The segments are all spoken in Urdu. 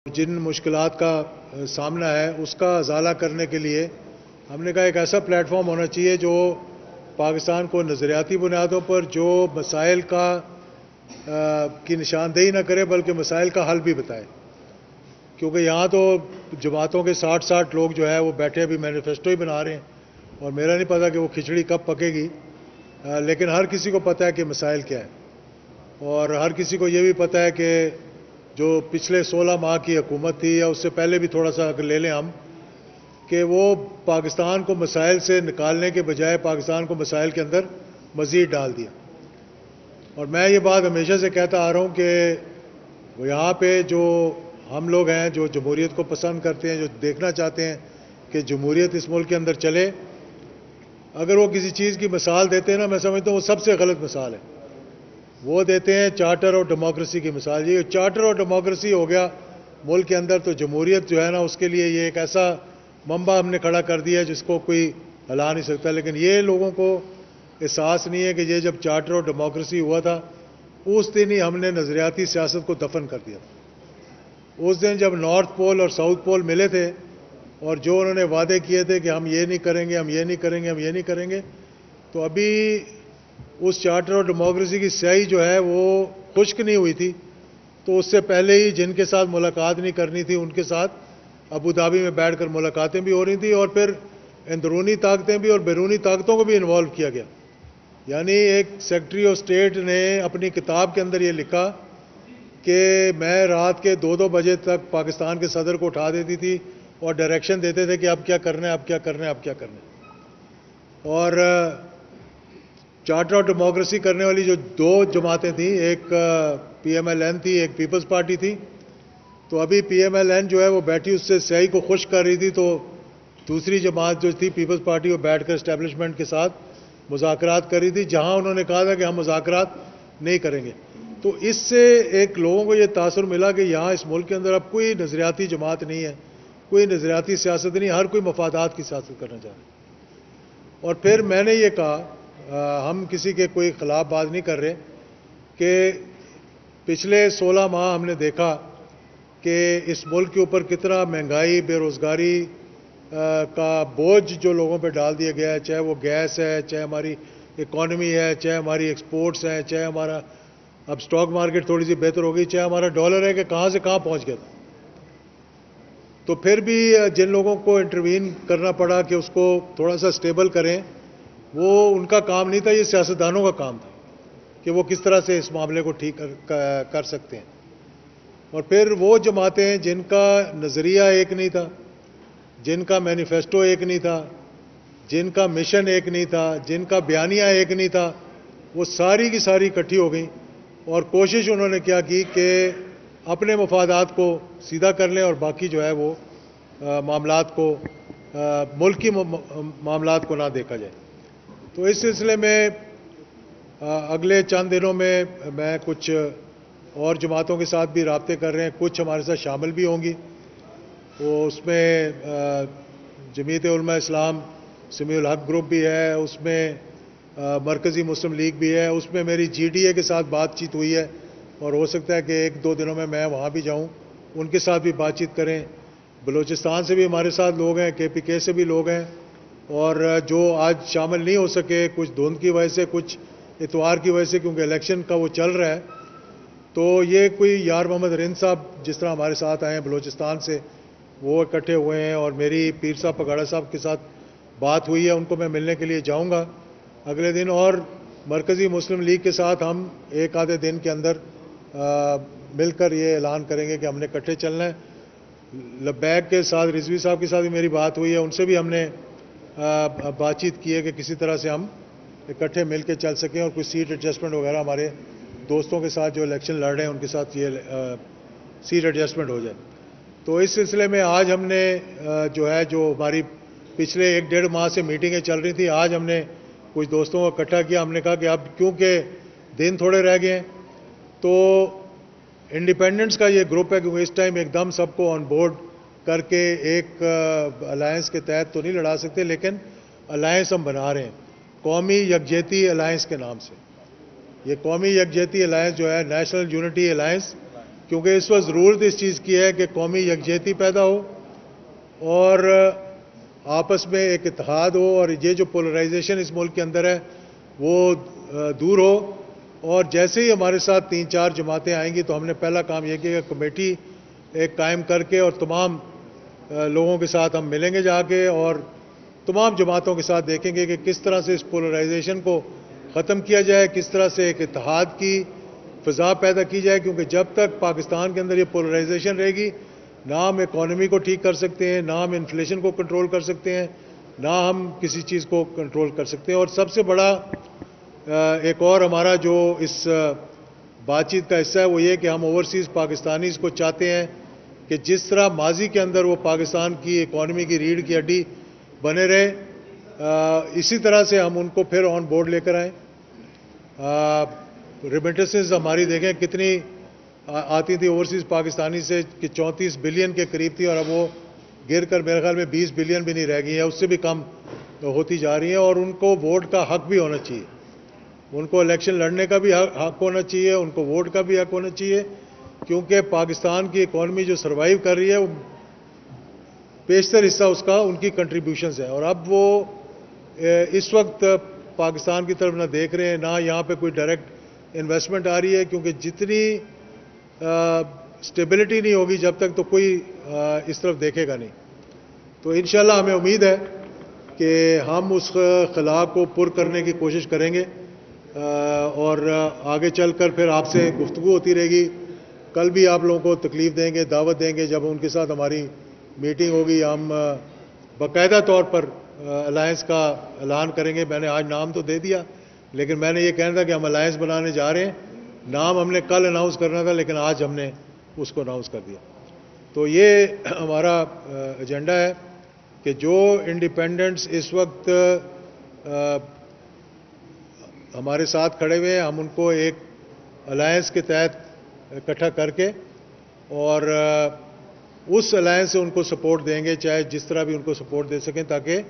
جن مشکلات کا سامنا ہے اس کا ازالہ کرنے کے لیے ہم نے کہا ایک ایسا پلیٹ فارم ہونا چاہیے جو پاکستان کو نظریاتی بنیادوں پر جو مسائل کی نشاندہی نہ کرے بلکہ مسائل کا حل بھی بتائے، کیونکہ یہاں تو جماعتوں کے 60 لوگ جو ہے وہ بیٹھے ابھی مینیفیسٹو ہی بنا رہے ہیں اور میرا نہیں پتا کہ وہ کھچڑی کب پکے گی، لیکن ہر کسی کو پتہ ہے کہ مسائل کیا ہے اور ہر کسی کو یہ بھی پتہ ہے کہ جو پچھلے 16 ماہ کی حکومت تھی یا اس سے پہلے بھی تھوڑا سا اگر لے لیں ہم کہ وہ پاکستان کو مسائل سے نکالنے کے بجائے پاکستان کو مسائل کے اندر مزید ڈال دیا۔ اور میں یہ بات ہمیشہ سے کہتا آ رہا ہوں کہ یہاں پہ جو ہم لوگ ہیں جو جمہوریت کو پسند کرتے ہیں، جو دیکھنا چاہتے ہیں کہ جمہوریت اس ملک کے اندر چلے، اگر وہ کسی چیز کی مثال دیتے ہیں نا، میں سمجھتا ہوں وہ سب سے غلط مثال ہے۔ وہ دیتے ہیں چارٹر اور ڈیموکریسی کی مثال۔ یہ چارٹر اور ڈیموکریسی ہو گیا ملک کے اندر، تو جمہوریت جو ہے نا اس کے لیے یہ ایک ایسا منبع ہم نے کھڑا کر دیا جس کو کوئی ہلا نہیں سکتا۔ لیکن یہ لوگوں کو احساس نہیں ہے کہ یہ جب چارٹر اور ڈیموکریسی ہوا تھا اس دن ہی ہم نے نظریاتی سیاست کو دفن کر دیا تھا۔ اس دن جب نارتھ پول اور ساؤتھ پول ملے تھے اور جو انہوں نے وعدے کیے تھے کہ ہم یہ نہیں کریں گے، ہم یہ نہیں کریں گے، ہم یہ نہیں کریں گے، تو ابھی اس چارٹر اور ڈیموکریسی کی سیاہی جو ہے وہ خشک نہیں ہوئی تھی، تو اس سے پہلے ہی جن کے ساتھ ملاقات نہیں کرنی تھی ان کے ساتھ ابو دھابی میں بیٹھ کر ملاقاتیں بھی ہو رہی تھیں اور پھر اندرونی طاقتیں بھی اور بیرونی طاقتوں کو بھی انوالو کیا گیا۔ یعنی ایک سیکرٹری آف اسٹیٹ نے اپنی کتاب کے اندر یہ لکھا کہ میں رات کے 2 بجے تک پاکستان کے صدر کو اٹھا دیتی تھی اور ڈائریکشن دیتے تھے کہ اب کیا کرنا ہے، اب کیا کرنا ہے، اب کیا کرنا ہے۔ اور چارٹر اور ڈیموکریسی کرنے والی جو 2 جماعتیں تھیں، ایک پی ایم ایل این تھی، ایک پیپلز پارٹی تھی، تو ابھی پی ایم ایل این جو ہے وہ بیٹھی اس سے سیاہی کو خشک کر رہی تھی، تو دوسری جماعت جو تھی پیپلز پارٹی وہ بیٹھ کر اسٹیبلشمنٹ کے ساتھ مذاکرات کر رہی تھی، جہاں انہوں نے کہا تھا کہ ہم مذاکرات نہیں کریں گے۔ تو اس سے ایک لوگوں کو یہ تاثر ملا کہ یہاں اس ملک کے اندر اب کوئی نظریاتی جماعت نہیں ہے، کوئی نظریاتی سیاست نہیں، ہر کوئی مفادات کی سیاست کرنا چاہ رہا ہے۔ اور پھر میں نے یہ کہا، ہم کسی کے کوئی خلاف بات نہیں کر رہے، کہ پچھلے 16 ماہ ہم نے دیکھا کہ اس ملک کے اوپر کتنا مہنگائی، بے روزگاری کا بوجھ جو لوگوں پہ ڈال دیا گیا ہے، چاہے وہ گیس ہے، چاہے ہماری اکانومی ہے، چاہے ہماری ایکسپورٹس ہیں، چاہے ہمارا اب سٹاک مارکیٹ تھوڑی سی بہتر ہو گئی، چاہے ہمارا ڈالر ہے کہ کہاں سے کہاں پہنچ گیا تھا۔ تو پھر بھی جن لوگوں کو انٹروین کرنا پڑا کہ اس کو تھوڑا سا سٹیبل کریں، وہ ان کا کام نہیں تھا، یہ سیاستدانوں کا کام تھا کہ وہ کس طرح سے اس معاملے کو ٹھیک کر سکتے ہیں۔ اور پھر وہ جماعتیں جن کا نظریہ ایک نہیں تھا، جن کا مینیفیسٹو ایک نہیں تھا، جن کا مشن ایک نہیں تھا، جن کا بیانیہ ایک نہیں تھا، وہ ساری کی ساری اکٹھی ہو گئیں اور کوشش انہوں نے کیا کی کہ اپنے مفادات کو سیدھا کر لیں اور باقی جو ہے وہ معاملات کو، ملکی معاملات کو نہ دیکھا جائے۔ تو اس سلسلے میں اگلے چند دنوں میں کچھ اور جماعتوں کے ساتھ بھی رابطے کر رہے ہیں، کچھ ہمارے ساتھ شامل بھی ہوں گی۔ وہ اس میں جمعیت علماء اسلام سمیع الحق گروپ بھی ہے، اس میں مرکزی مسلم لیگ بھی ہے، اس میں میری جی ڈی اے کے ساتھ بات چیت ہوئی ہے اور ہو سکتا ہے کہ 1-2 دنوں میں وہاں بھی جاؤں، ان کے ساتھ بھی بات چیت کریں۔ بلوچستان سے بھی ہمارے ساتھ لوگ ہیں، کے پی کے سے بھی لوگ ہیں، اور جو آج شامل نہیں ہو سکے کچھ دھند کی وجہ سے، کچھ اتوار کی وجہ سے، کیونکہ الیکشن کا وہ چل رہا ہے، تو یہ کوئی یار محمد رند صاحب جس طرح ہمارے ساتھ آئے ہیں بلوچستان سے، وہ اکٹھے ہوئے ہیں، اور میری پیر صاحب پگاڑا صاحب کے ساتھ بات ہوئی ہے، ان کو میں ملنے کے لیے جاؤں گا اگلے دن، اور مرکزی مسلم لیگ کے ساتھ ہم 1 آدھے دن کے اندر مل کر یہ اعلان کریں گے کہ ہم نے اکٹھے چلنا ہے۔ لبیک کے ساتھ رضوی صاحب کے ساتھ بھی میری بات ہوئی ہے، ان سے بھی ہم نے بات چیت کی ہے کہ کسی طرح سے ہم اکٹھے مل کے چل سکیں اور کوئی سیٹ ایڈجسٹمنٹ وغیرہ ہمارے دوستوں کے ساتھ جو الیکشن لڑ رہے ہیں ان کے ساتھ یہ سیٹ ایڈجسٹمنٹ ہو جائے۔ تو اس سلسلے میں آج ہم نے جو ہے جو ہماری پچھلے 1-1.5 ماہ سے میٹنگیں چل رہی تھیں، آج ہم نے کچھ دوستوں کو اکٹھا کیا۔ ہم نے کہا کہ اب کیونکہ دن تھوڑے رہ گئے ہیں تو انڈیپینڈنس کا یہ گروپ ہے، کیونکہ اس ٹائم ایک دم سب کو آن بورڈ کر کے ایک الائنس کے تحت تو نہیں لڑا سکتے، لیکن الائنس ہم بنا رہے ہیں قومی یکجہتی الائنس کے نام سے۔ یہ قومی یکجہتی الائنس جو ہے نیشنل یونٹی الائنس کیونکہ اس وقت ضرورت اس چیز کی ہے کہ قومی یکجہتی پیدا ہو اور آپس میں ایک اتحاد ہو، اور یہ جو پولرائزیشن اس ملک کے اندر ہے وہ دور ہو. اور جیسے ہی ہمارے ساتھ 3-4 جماعتیں آئیں گی تو ہم نے پہلا کام یہ کیا کہ کمیٹی ایک قائم کر کے اور تمام لوگوں کے ساتھ ہم ملیں گے جا کے، اور تمام جماعتوں کے ساتھ دیکھیں گے کہ کس طرح سے اس پولرائزیشن کو ختم کیا جائے، کس طرح سے ایک اتحاد کی فضا پیدا کی جائے. کیونکہ جب تک پاکستان کے اندر یہ پولرائزیشن رہے گی، نہ ہم اکانومی کو ٹھیک کر سکتے ہیں، نہ ہم انفلیشن کو کنٹرول کر سکتے ہیں، نہ ہم کسی چیز کو کنٹرول کر سکتے ہیں. اور سب سے بڑا ایک اور ہمارا جو اس بات چیت کا حصہ ہے وہ یہ کہ ہم اوورسیز پاکستانیز کو چاہتے ہیں کہ جس طرح ماضی کے اندر وہ پاکستان کی اکانومی کی ریڑھ کی ہڈی بنے رہے، اسی طرح سے ہم ان کو پھر آن بورڈ لے کر آئیں. ریمیٹنسز ہماری دیکھیں کتنی آتی تھی اوورسیز پاکستانی سے کہ 34 بلین کے قریب تھی، اور اب وہ گر کر میرے خیال میں 20 بلین بھی نہیں رہ گئی ہے، اس سے بھی کم ہوتی جا رہی ہیں. اور ان کو ووٹ کا حق بھی ہونا چاہیے، ان کو الیکشن لڑنے کا بھی حق ہونا چاہیے، ان کو ووٹ کا بھی حق ہونا چاہیے. کیونکہ پاکستان کی اکانومی جو سروائیو کر رہی ہے وہ بیشتر حصہ اس کا ان کی کنٹریبیوشنز ہیں. اور اب وہ اس وقت پاکستان کی طرف نہ دیکھ رہے ہیں، نہ یہاں پہ کوئی ڈائریکٹ انویسٹمنٹ آ رہی ہے. کیونکہ جتنی سٹیبلٹی نہیں ہوگی جب تک تو کوئی اس طرف دیکھے گا نہیں. تو انشاءاللہ ہمیں امید ہے کہ ہم اس خلا کو پر کرنے کی کوشش کریں گے، اور آگے چل کر پھر آپ سے گفتگو ہوتی رہے گی. کل بھی آپ لوگوں کو تکلیف دیں گے، دعوت دیں گے. جب ان کے ساتھ ہماری میٹنگ ہوگی ہم باقاعدہ طور پر الائنس کا اعلان کریں گے. میں نے آج نام تو دے دیا، لیکن میں نے یہ کہنا تھا کہ ہم الائنس بنانے جا رہے ہیں. نام ہم نے کل اناؤنس کرنا تھا، لیکن آج ہم نے اس کو اناؤنس کر دیا. تو یہ ہمارا ایجنڈا ہے کہ جو انڈیپینڈنٹس اس وقت ہمارے ساتھ کھڑے ہوئے ہیں، ہم ان کو ایک الائنس کے تحت اکٹھا کر کے اور اس الائنس سے ان کو سپورٹ دیں گے، چاہے جس طرح بھی ان کو سپورٹ دے سکیں، تاکہ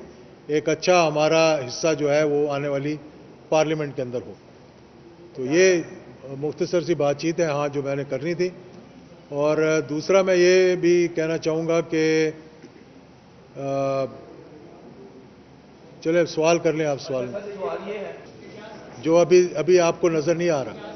ایک اچھا ہمارا حصہ جو ہے وہ آنے والی پارلیمنٹ کے اندر ہو. تو یہ مختصر سی بات چیت ہے ہاں جو میں نے کرنی تھی. اور دوسرا میں یہ بھی کہنا چاہوں گا کہ چلے سوال کر لیں آپ. سوال جو ابھی آپ کو نظر نہیں آ رہا.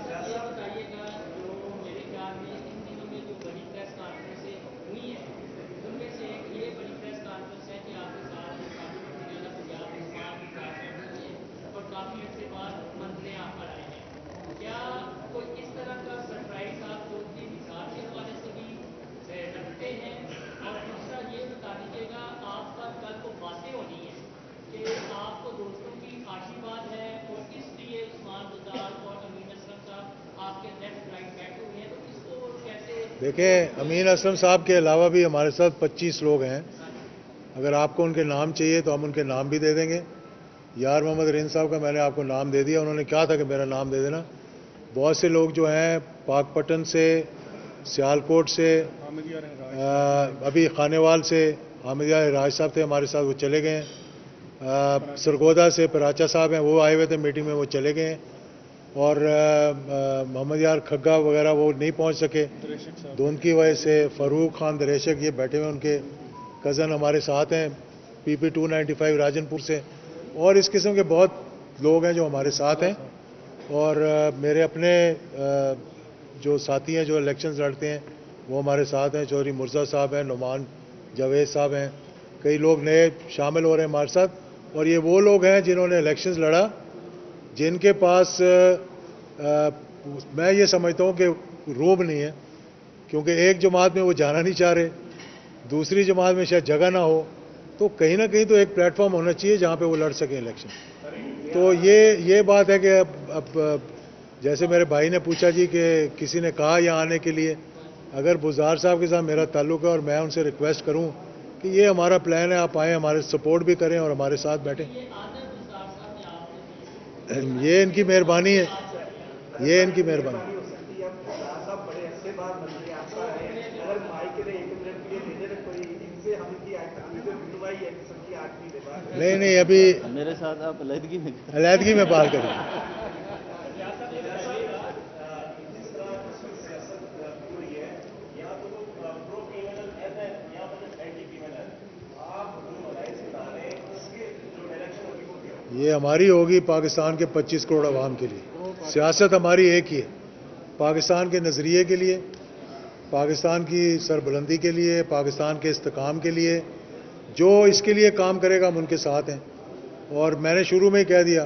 دیکھیں امین اسلم صاحب کے علاوہ بھی ہمارے ساتھ 25 لوگ ہیں. اگر آپ کو ان کے نام چاہیے تو ہم ان کے نام بھی دے دیں گے. یار محمد رین صاحب کا میں نے آپ کو نام دے دیا، انہوں نے کہا تھا کہ میرا نام دے دینا. بہت سے لوگ جو ہیں پاک پٹن سے، سیالکوٹ سے، ابھی خانیوال سے حامدیہ راج صاحب تھے ہمارے ساتھ، وہ چلے گئے ہیں. سرگودا سے پراچا صاحب ہیں، وہ آئے ہوئے تھے میٹنگ میں، وہ چلے گئے ہیں. اور محمد یار کھگا وغیرہ وہ نہیں پہنچ سکے دھند کی وجہ سے. فاروق خان دریشک یہ بیٹھے ہوئے، ان کے کزن ہمارے ساتھ ہیں PP 295 راجن پور سے. اور اس قسم کے بہت لوگ ہیں جو ہمارے ساتھ ہیں. اور میرے اپنے جو ساتھی ہیں جو الیکشنز لڑتے ہیں وہ ہمارے ساتھ ہیں. چودھری مرزا صاحب ہیں، نعمان جاوید صاحب ہیں، کئی لوگ نئے شامل ہو رہے ہیں ہمارے ساتھ. اور یہ وہ لوگ ہیں جنہوں نے الیکشنز لڑا، جن کے پاس میں یہ سمجھتا ہوں کہ روب نہیں ہے. کیونکہ ایک جماعت میں وہ جانا نہیں چاہ رہے، دوسری جماعت میں شاید جگہ نہ ہو، تو کہیں نہ کہیں تو ایک پلیٹ فارم ہونا چاہیے جہاں پہ وہ لڑ سکیں الیکشن. تو یہ بات ہے کہ اب جیسے میرے بھائی نے پوچھا جی کہ کسی نے کہا یہاں آنے کے لیے، اگر بزدار صاحب کے ساتھ میرا تعلق ہے اور میں ان سے ریکویسٹ کروں کہ یہ ہمارا پلان ہے، آپ آئیں، ہمارے سپورٹ بھی کریں اور ہمارے ساتھ بیٹھیں. یہ ان کی مہربانی ہے، یہ ان کی مہربانی. نہیں ابھی میرے ساتھ آپ علیحدگی میں بات کریں. یہ ہماری ہوگی پاکستان کے 25 کروڑ عوام کے لیے. سیاست ہماری ایک ہی ہے، پاکستان کے نظریے کے لیے، پاکستان کی سربلندی کے لیے، پاکستان کے استحکام کے لیے. جو اس کے لیے کام کرے گا ہم ان کے ساتھ ہیں. اور میں نے شروع میں ہی کہہ دیا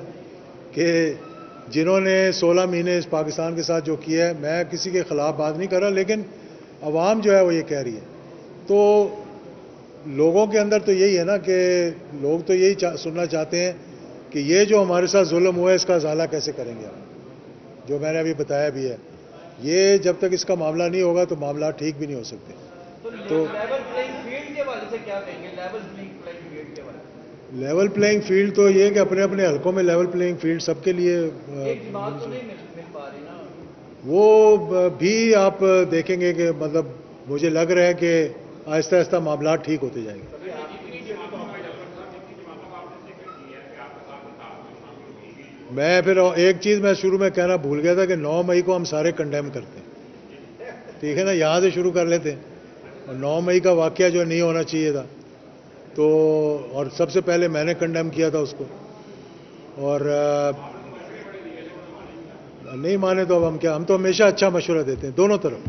کہ جنہوں نے 16 مہینے اس پاکستان کے ساتھ جو کیا ہے، میں کسی کے خلاف بات نہیں کر رہا، لیکن عوام جو ہے وہ یہ کہہ رہی ہے. تو لوگوں کے اندر تو یہی ہے نا کہ لوگ تو یہی سننا چاہتے ہیں کہ یہ جو ہمارے ساتھ ظلم ہوا ہے اس کا ازالہ کیسے کریں گے آپ، جو میں نے ابھی بتایا بھی ہے. یہ جب تک اس کا معاملہ نہیں ہوگا تو معاملات ٹھیک بھی نہیں ہو سکتے. تو لیول پلینگ فیلڈ کے حوالے سے کیا کہیں گے؟ لیول پلینگ فیلڈ کے حوالے سے لیول پلینگ فیلڈ تو یہ کہ اپنے اپنے حلقوں میں لیول پلینگ فیلڈ سب کے لیے ایک جماعت تو نہیں مل پا رہی نا. وہ بھی آپ دیکھیں گے کہ مطلب مجھے لگ رہا ہے کہ آہستہ آہستہ معاملات ٹھیک ہوتے جائیں گے. میں پھر ایک چیز میں شروع میں کہنا بھول گیا تھا کہ 9 مئی کو ہم سارے کنڈیم کرتے ہیں، ٹھیک ہے نا، یہاں سے شروع کر لیتے ہیں. اور 9 مئی کا واقعہ جو نہیں ہونا چاہیے تھا، تو اور سب سے پہلے میں نے کنڈیم کیا تھا اس کو. اور نہیں مانے تو اب ہم کیا، ہم تو ہمیشہ اچھا مشورہ دیتے ہیں دونوں طرف.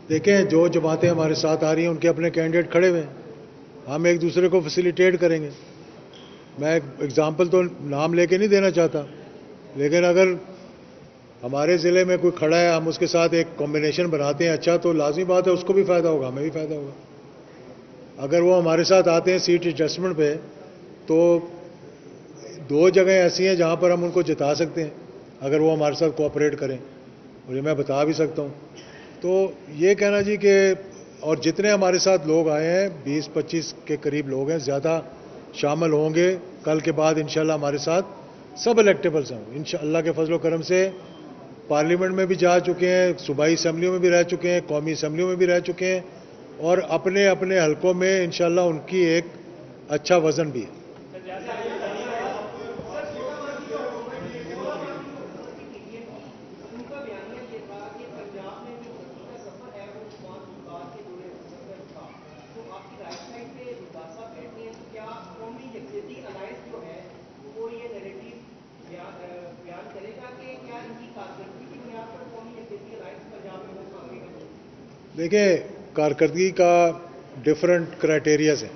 دیکھیں جو جماعتیں ہمارے ساتھ آ رہی ہیں ان کے اپنے کینڈیڈیٹ کھڑے ہوئے ہیں، ہم ایک دوسرے کو فیسیلیٹیٹ کریں گے. میں ایک ایگزامپل تو نام لے کے نہیں دینا چاہتا، لیکن اگر ہمارے ضلع میں کوئی کھڑا ہے، ہم اس کے ساتھ ایک کمبینیشن بناتے ہیں اچھا، تو لازمی بات ہے اس کو بھی فائدہ ہوگا، ہمیں بھی فائدہ ہوگا. اگر وہ ہمارے ساتھ آتے ہیں سیٹ ایڈجسٹمنٹ پہ، تو 2 جگہیں ایسی ہیں جہاں پر ہم ان کو جتا سکتے ہیں اگر وہ ہمارے ساتھ کوآپریٹ کریں، اور یہ میں بتا بھی سکتا ہوں. تو یہ کہنا جی کہ اور جتنے ہمارے ساتھ لوگ آئے ہیں 20-25 کے قریب لوگ ہیں، زیادہ شامل ہوں گے کل کے بعد انشاءاللہ ہمارے ساتھ. سب الیکٹیبلز ہیں انشاءاللہ کے فضل و کرم سے. پارلیمنٹ میں بھی جا چکے ہیں، صوبائی اسمبلیوں میں بھی رہ چکے ہیں، قومی اسمبلیوں میں بھی رہ چکے ہیں، اور اپنے اپنے حلقوں میں انشاءاللہ ان کی ایک اچھا وزن بھی ہے. دیکھیں کارکردگی کا ڈفرینٹ کرائٹیریاز ہیں.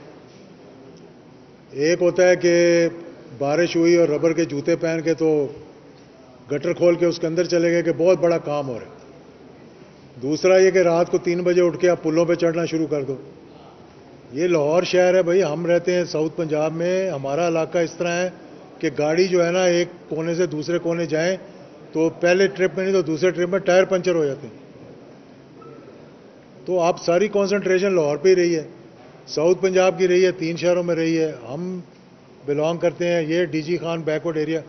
ایک ہوتا ہے کہ بارش ہوئی اور ربر کے جوتے پہن کے تو گٹر کھول کے اس کے اندر چلے گئے کہ بہت بڑا کام ہو رہا ہے. دوسرا یہ کہ رات کو 3 بجے اٹھ کے آپ پلوں پہ چڑھنا شروع کر دو. یہ لاہور شہر ہے بھائی، ہم رہتے ہیں ساؤتھ پنجاب میں، ہمارا علاقہ اس طرح ہے کہ گاڑی جو ہے نا ایک کونے سے دوسرے کونے جائیں تو پہلے ٹرپ میں نہیں تو دوسرے ٹرپ میں ٹائر پنچر ہو جاتے ہیں. تو آپ ساری کانسنٹریشن لاہور پہ ہی رہی ہے، ساؤتھ پنجاب کی رہی ہے، 3 شہروں میں رہی ہے. ہم بلانگ کرتے ہیں یہ D G Khan backward area.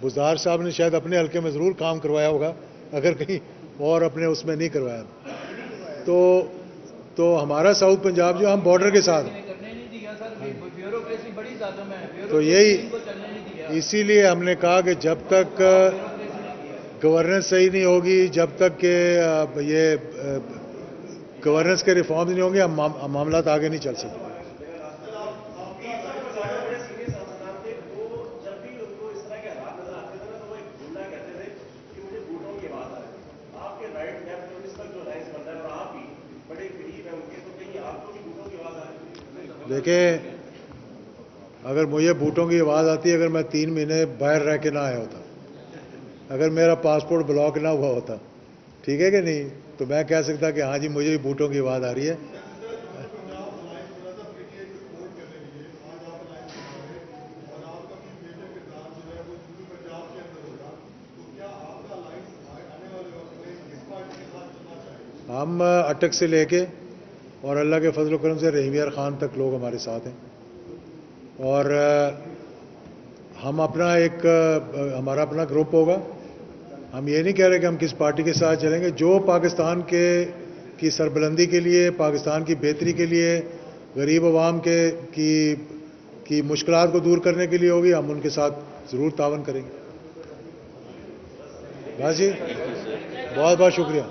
Buzdar صاحب نے شاید اپنے حلقے میں ضرور کام کروایا ہوگا اگر کہیں اور اپنے اس میں نہیں کروایا. تو ہمارا ساؤتھ پنجاب جو ہم بارڈر کے ساتھ ہیں، تو یہی اسی لیے ہم نے کہا کہ جب تک گورننس صحیح نہیں ہوگی، جب تک کہ یہ گورننس کے ریفارمز نہیں ہوں گے، ہم معاملات آگے نہیں چل سکتے. دیکھیں اگر مجھے بوٹوں کی آواز آتی ہے، اگر میں 3 مہینے باہر رہ کے نہ آیا ہوتا، اگر میرا پاسپورٹ بلاک نہ ہوا ہوتا، ٹھیک ہے کہ نہیں، تو میں کہہ سکتا کہ ہاں جی مجھے بھی بوٹوں کی آواز آ رہی ہے. ہم اٹک سے لے کے اور اللہ کے فضل و کرم سے رحیم یار خان تک لوگ ہمارے ساتھ ہیں. اور ہم اپنا ایک ہمارا اپنا گروپ ہوگا ہم یہ نہیں کہہ رہے کہ ہم کس پارٹی کے ساتھ چلیں گے. جو پاکستان کی سربلندی کے لیے، پاکستان کی بہتری کے لیے، غریب عوام کی مشکلات کو دور کرنے کے لیے ہوگی، ہم ان کے ساتھ ضرور تعاون کریں گے. بس جی، بہت بہت شکریہ.